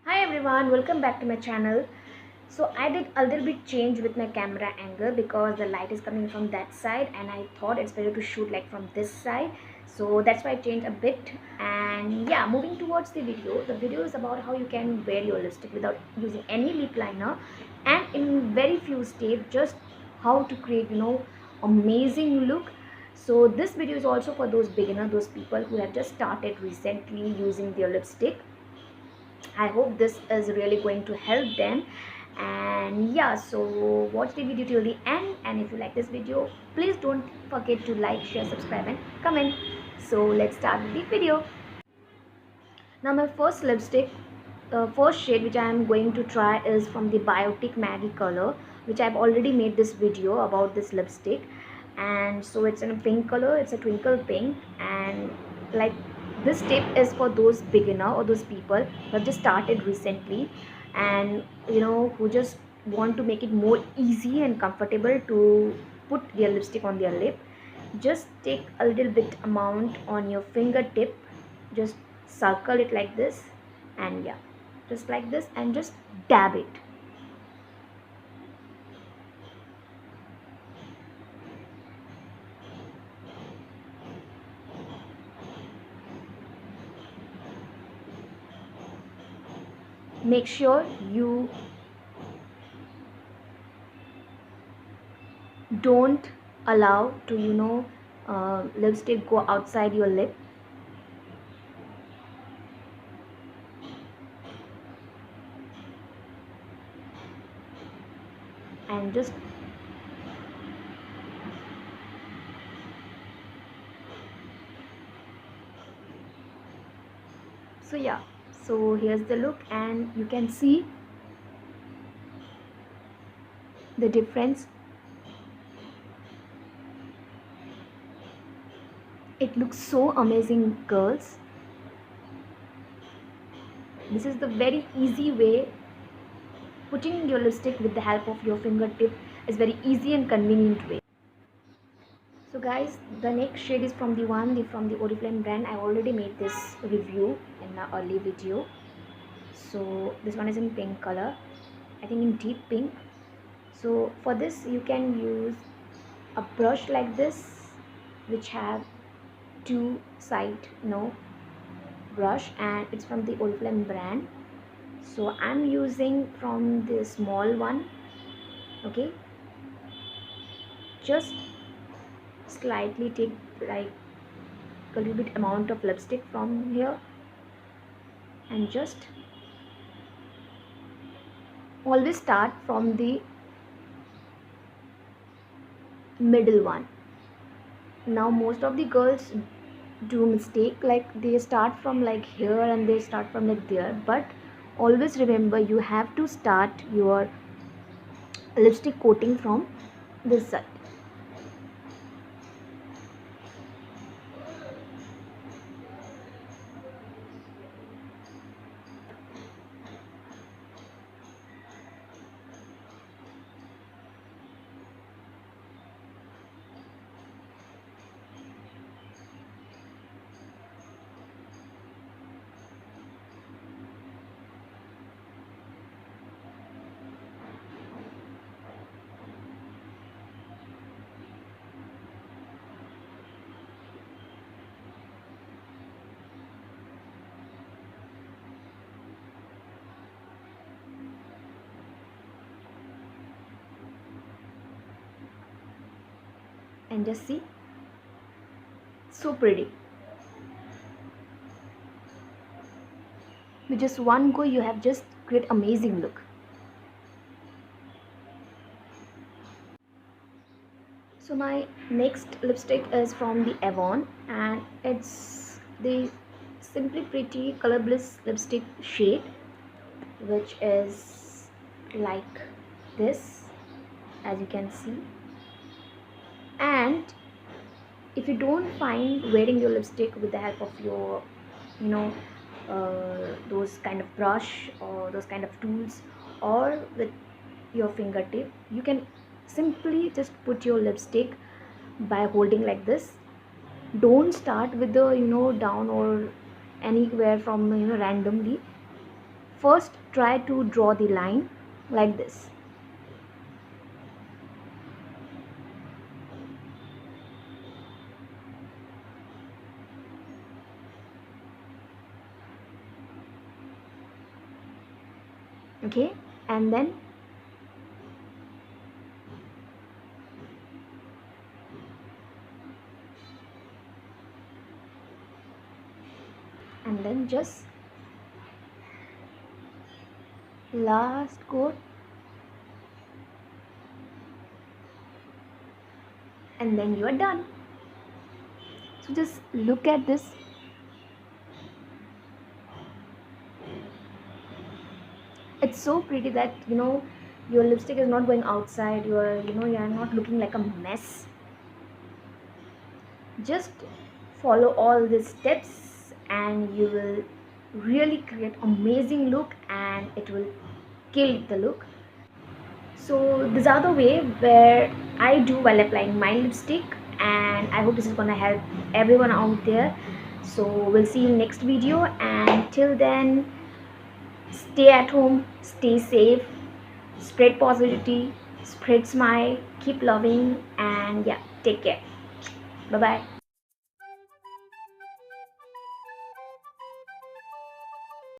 Hi everyone, welcome back to my channel. So I did a little bit change with my camera angle because the light is coming from that side and I thought it's better to shoot like from this side. So that's why I changed a bit. And yeah, moving towards the video. The video is about how you can wear your lipstick without using any lip liner, and in very few steps just how to create amazing look. So this video is also for those beginners, those people who have just started recently using their lipstick. I hope this is really going to help them. And yeah, so watch the video till the end, and if you like this video, please don't forget to like, share, subscribe and comment. So let's start the video. Now my first lipstick, first shade which I am going to try is from the Biotic Maggie color, which I've already made this video about this lipstick. And so it's in a pink color, it's a twinkle pink. And like, this tip is for those beginner or those people who have just started recently, and who just want to make it more easy and comfortable to put their lipstick on their lip. Just take a little bit amount on your fingertip, just circle it like this, and yeah, just like this, and just dab it. Make sure you don't allow to lipstick go outside your lip. And just so yeah, so here's the look, and you can see the difference. It looks so amazing, girls. This is the very easy way. Putting your lipstick with the help of your fingertip is very easy and convenient way. So guys, the next shade is from the Oriflame brand. I already made this review in the early video. So this one is in pink color, I think in deep pink. So for this you can use a brush like this, which have two side brush, and it's from the Oriflame brand. So I'm using from the small one. Okay, just slightly take like a little bit amount of lipstick from here, and just always start from the middle one. Now most of the girls do mistake, like they start from like here and they start from like there, but always remember you have to start your lipstick coating from this side. And just see, so pretty. With just one go you have just great amazing look. So my next lipstick is from the Avon, and it's the Simply Pretty Color Bliss lipstick shade, which is like this, as you can see. And if you don't find wearing your lipstick with the help of your you know those kind of brush or those kind of tools, or with your fingertip, you can simply just put your lipstick by holding like this. Don't start with the down or anywhere from randomly. First, try to draw the line like this. Okay, and then just last coat, and then you are done. So just look at this. It's so pretty that your lipstick is not going outside. You're not looking like a mess. Just follow all these steps and you will really create amazing look, and it will kill the look. So these are the way where I do while applying my lipstick, and I hope this is gonna help everyone out there. So we'll see you next video, and till then, stay at home, stay safe, spread positivity, spread smile, keep loving, and yeah, take care. Bye bye.